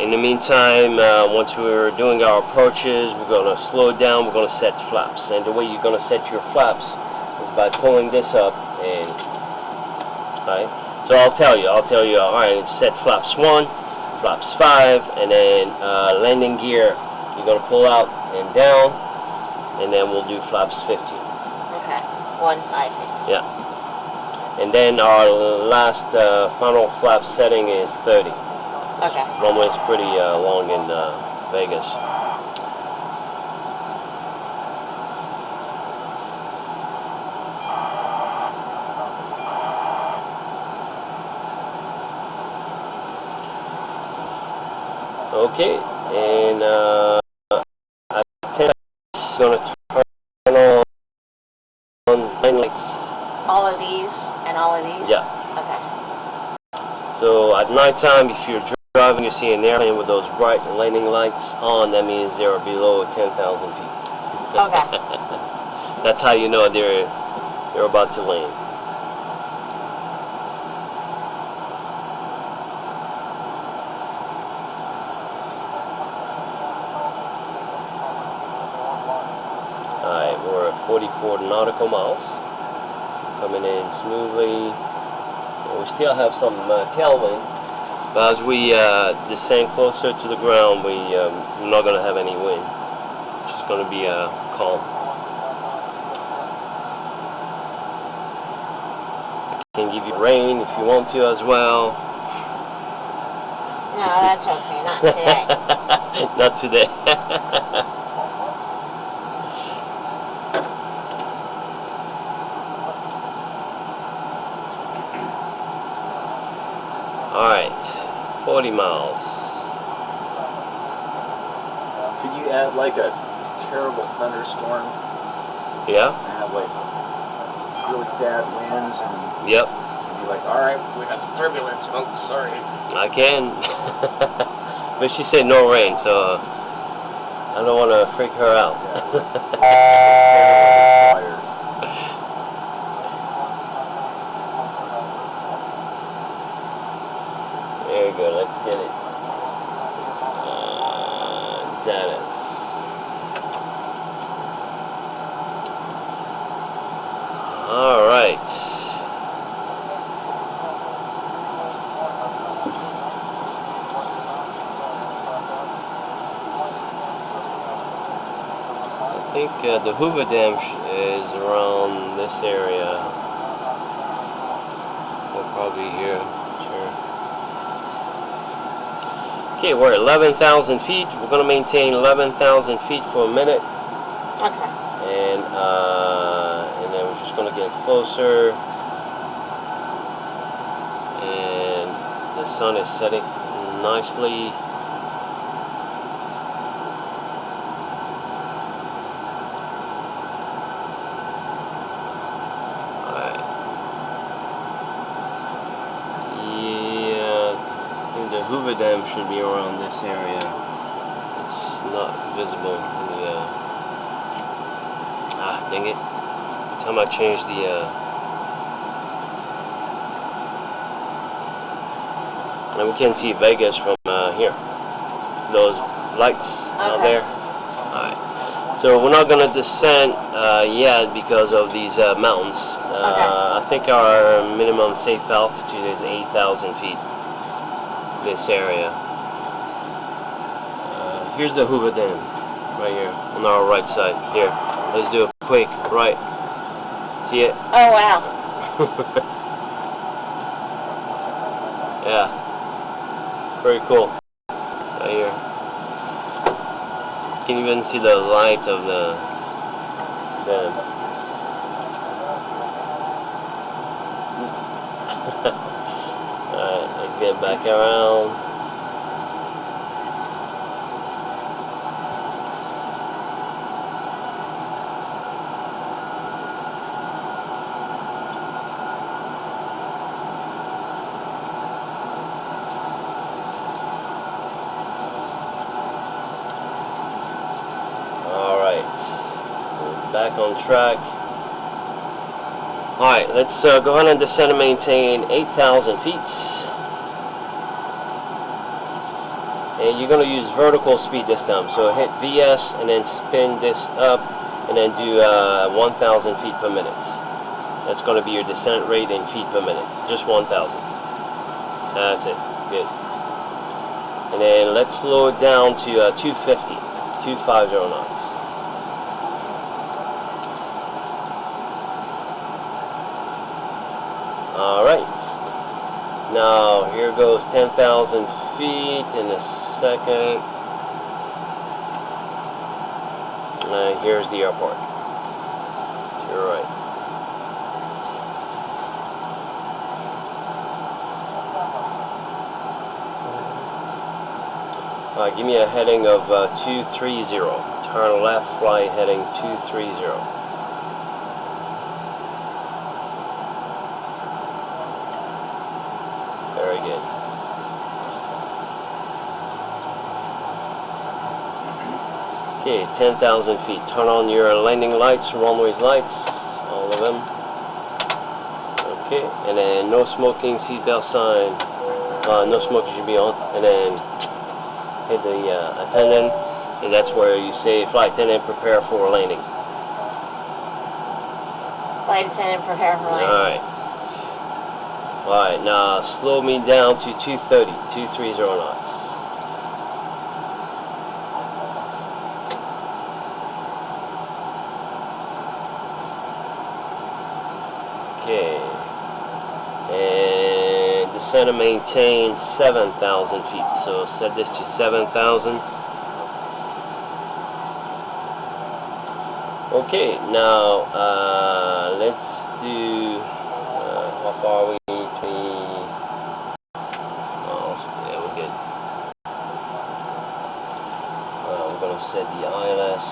In the meantime, once we're doing our approaches, we're going to slow it down, we're going to set flaps. And the way you're going to set your flaps is by pulling this up and, right? So I'll tell you, alright, set flaps 1, flaps 5, and then landing gear, you're going to pull out and down, and then we'll do flaps 15. Okay. 1, 5, 15. Yeah. And then our last final flap setting is 30. Okay. Runway's pretty long in Vegas. Okay, and I think it's going to turn on line lights. All of these and all of these? Yeah. Okay. So at nighttime, if you're driving, you see an airplane with those bright landing lights on, that means they're below 10,000 feet. Okay. That's how you know they're about to land. Alright, we're at 44 nautical miles, coming in smoothly. And we still have some tailwind, but as we descend closer to the ground, we're not going to have any wind. It's just going to be calm. I can give you rain if you want to as well. No, that's okay. Not today. Not today. Alright, 40 miles. Could you add like a terrible thunderstorm Yeah? and have like really bad winds and Yep. be like, alright, we got some turbulence, folks, sorry. I can. But she said no rain, so I don't want to freak her out. Fire. Very good, let's get it. Dallas. Alright. I think the Hoover Dam is around this area. They're probably here. Sure. Okay, we're at 11,000 feet. We're going to maintain 11,000 feet for a minute. Okay. And then we're just going to get closer. And the sun is setting nicely. The Hoover Dam should be around this area. It's not visible in the dang it. Every time I change the and we can see Vegas from here. Those lights out there. Alright. So we're not gonna descend yet because of these mountains. I think our minimum safe altitude is 8,000 feet. This area. Here's the Hoover Dam, right here, on our right side. Here, let's do a quick right. See it? Oh, wow. Yeah. Very cool. Right here. You can even see the light of the dam. Alright, let's get back around. Alright, we're back on track. Alright, let's go ahead and descend and maintain 8,000 feet. And you're going to use vertical speed this time. So hit VS and then spin this up and then do 1,000 feet per minute. That's going to be your descent rate in feet per minute. Just 1,000. That's it. Good. And then let's slow it down to 250 knots. Alright. Now, here goes 10,000 feet in a second. And here's the airport. To your right. Alright, give me a heading of 230. Turn left, fly heading 230. Very good. Okay, 10,000 feet. Turn on your landing lights, runway's lights, all of them. Okay, and then no smoking, seatbelt sign. No smoking should be on. And then hit the attendant, and that's where you say, flight attendant, prepare for landing. Flight attendant, prepare for landing. Alright. Alright, now slow me down to 230 knots. Okay. And descend and maintain 7,000 feet. So set this to 7,000. Okay, now let's do how far are we between? Oh, yeah, we're good. We're gonna set the ILS.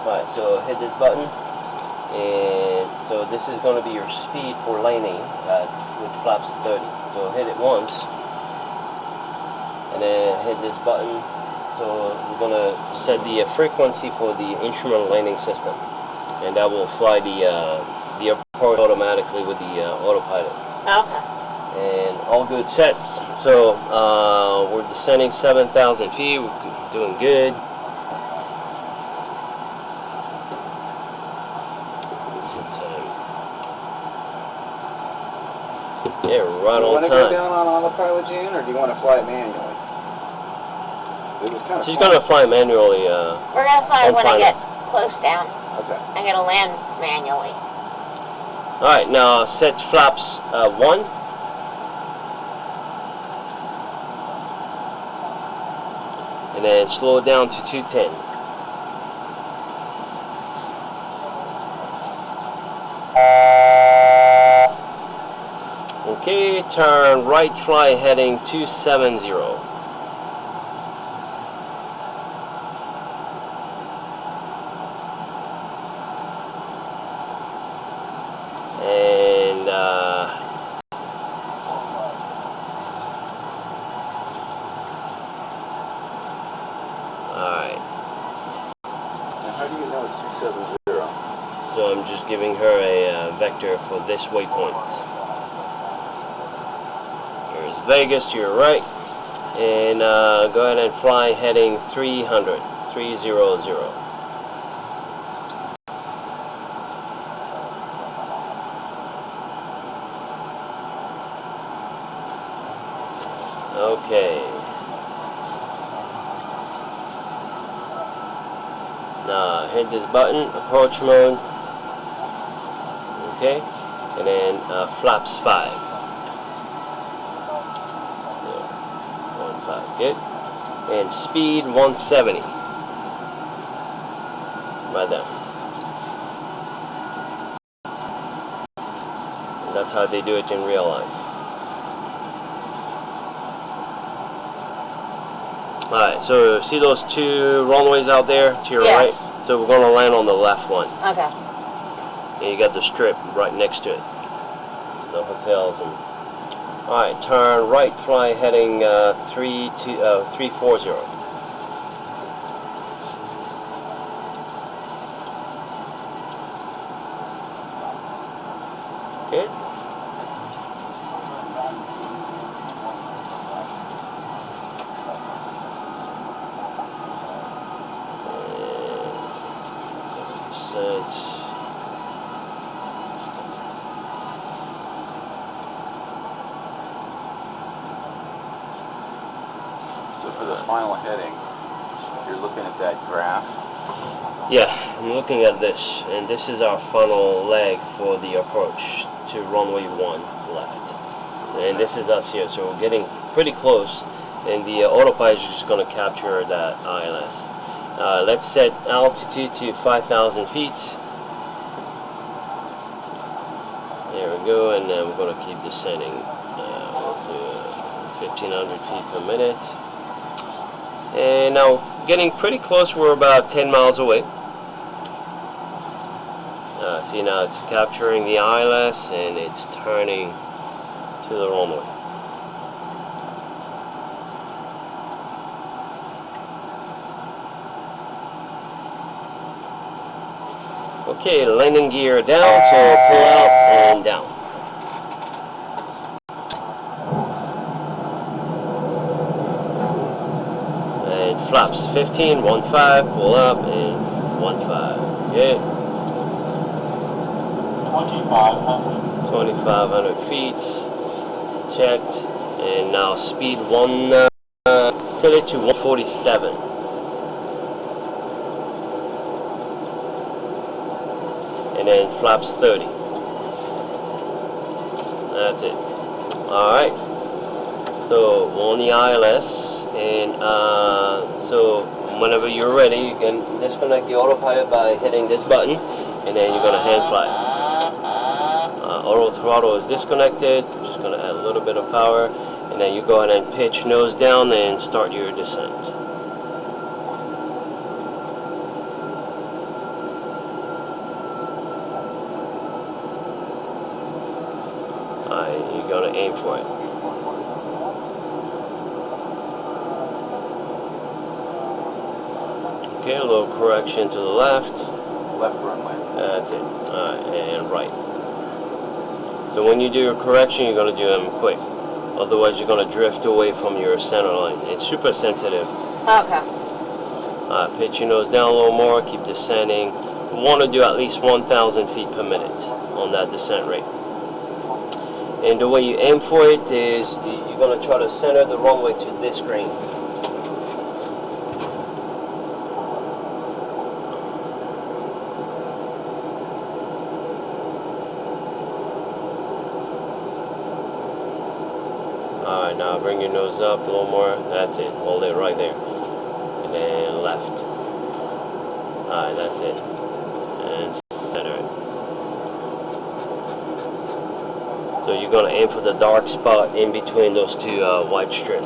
Alright, so hit this button, and so this is going to be your speed for landing with flaps 30. So hit it once, and then hit this button. So we're going to set the frequency for the instrument landing system, and that will fly the airport automatically with the autopilot. Okay. And all good sets. So we're descending 7,000 feet. We're doing good. Yeah, right Do you on want to go time. down on autopilot, Jan, or do you want to fly it manually? It was kind of She's going to fly manually. We're going to fly I'm when I fine. get close down. Okay. I'm going to land manually. Alright, now set flaps 1. And then slow it down to 210. Okay, turn right, fly heading 270. And alright. Now, how do you know it's 270? So I'm just giving her a vector for this waypoint. Here's Vegas to your right, and go ahead and fly heading 300. Okay. Now hit this button, approach mode. Okay, and then flaps 5. 1.5, good. And speed 170. Right there. And that's how they do it in real life. Alright, so see those 2 runways out there to your Yes. right? So we're going to land on the left one. Okay. And you got the strip right next to it. The hotels and... Alright, turn right, fly heading 340. Good. for the final heading, you're looking at that graph. Yeah, I'm looking at this, and this is our final leg for the approach to runway 1 left. And this is us here, so we're getting pretty close, and the autopilot is just going to capture that ILS. Let's set altitude to 5,000 feet. There we go, and then we're going to keep descending to 1,500 feet per minute. And now, getting pretty close, we're about 10 miles away. See, now it's capturing the ILS, and it's turning to the runway. Okay, landing gear down, so pull out and down. And flaps 15, 1.5, pull up, and 1.5. Okay. 2,500 feet, checked, and now speed set it to 147. And then flaps 30. That's it. Alright. So we're on the ILS, and so whenever you're ready, you can disconnect the autopilot by hitting this button, and then you're going to hand fly. Auto throttle is disconnected. Just going to add a little bit of power, and then you go ahead and pitch nose down and start your descent. You're going to aim for it. Okay, a little correction to the left. Left runway. That's it. Alright, and right. So when you do your correction, you're going to do them quick. Otherwise, you're going to drift away from your center line. It's super sensitive. Okay. Pitch your nose down a little more, keep descending. You want to do at least 1,000 feet per minute on that descent rate. And the way you aim for it is you're going to try to center the runway to this green. Alright, now bring your nose up a little more. That's it. Hold it right there. And then left. Alright, that's it. And center it. So you're going to aim for the dark spot in between those two white strips.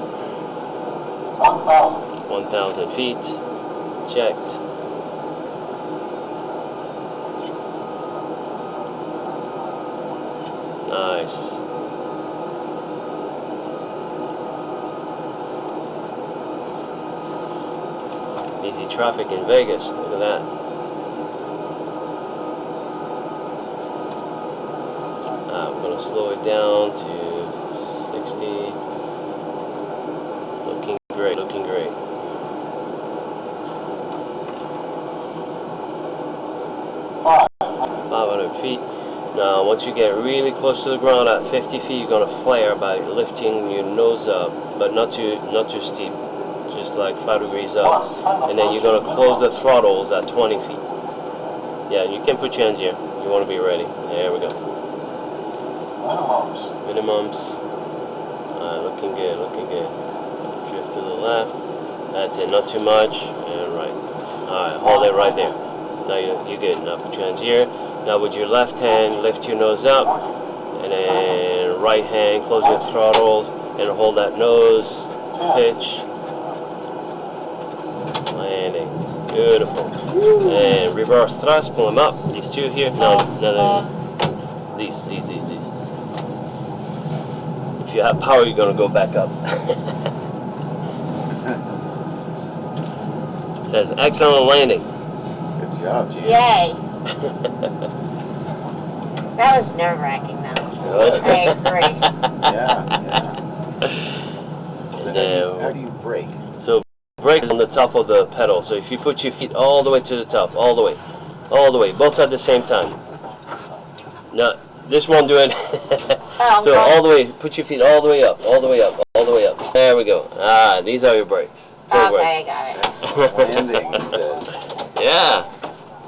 1,000 feet. Checked. Nice. Easy traffic in Vegas. Look at that. I'm going to slow it down to 60. Looking great, looking great. 500 feet. Now, once you get really close to the ground at 50 feet, you're going to flare by lifting your nose up, but not too steep, just like 5 degrees up. And then you're going to close the throttles at 20 feet. Yeah, you can put your hands here. You want to be ready. There we go. Minimums. Looking good, looking good. Drift to the left. That's it, not too much. And right. Alright, hold it right there. Now you're good. Now put your hands here. Now with your left hand, lift your nose up. And then right hand, close your throttles. And hold that nose. Pitch. Landing. Beautiful. And reverse thrust, pull them up. These two here. No, these. If you have power, you're going to go back up. It says excellent landing. Good job, Gene. Yay. That was nerve-wracking, though. I agree. Yeah. And then, How do you brake? so brake is on the top of the pedal. So if you put your feet all the way to the top, all the way, both at the same time. Now, This won't do it. Oh, So okay. all the way, put your feet all the way up, all the way up, all the way up. There we go. Ah, these are your brakes. Full Okay, brakes. got it. Landing, he says. Yeah,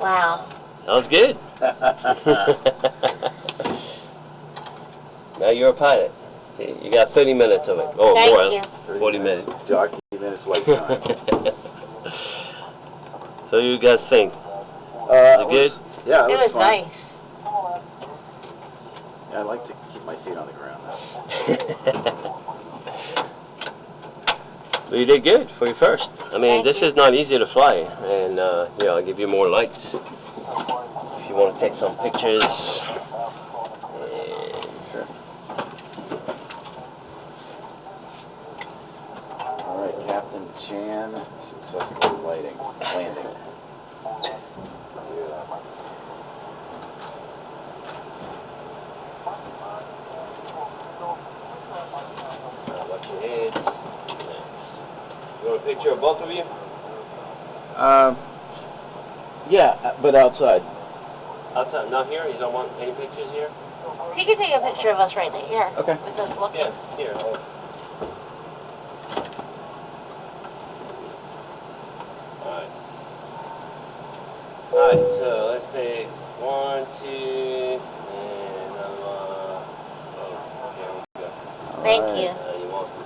Wow. sounds good. Now you're a pilot. You got 30 minutes of it. Oh, Thank more. you. 40 minutes. Jockey minutes wait time. So you guys think? It good? Yeah, It was fine. nice. Yeah, I like to keep my feet on the ground though. Well, you did good for your first. I mean, Thank this you. is not easy to fly, and you know, I'll give you more lights if you want to take some pictures. Sure. All right, Captain Chan, successful landing. Watch your head. You want a picture of both of you? Yeah, but outside. Outside, not here? You don't want any pictures here? You can take a picture of us right there. Here. Okay. With us looking. Yeah, here. Alright. Alright, so let's take 1, 2, and here we go. Thank All right. you. You're welcome.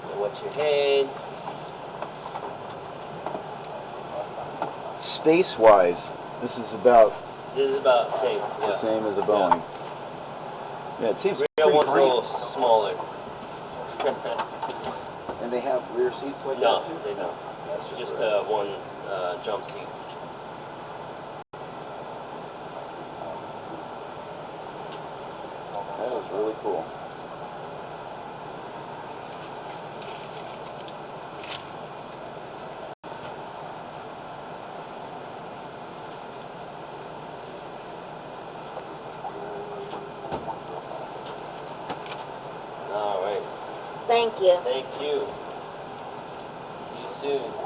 So watch your head. Space-wise, this is about This is about the same, the yeah. same as a Boeing. Yeah, it seems Real pretty one's a great. little smaller. And they have rear seats like No, that too? they don't. That's Just right. one jump seat. That is really cool. All right. Thank you. Thank you. See you soon.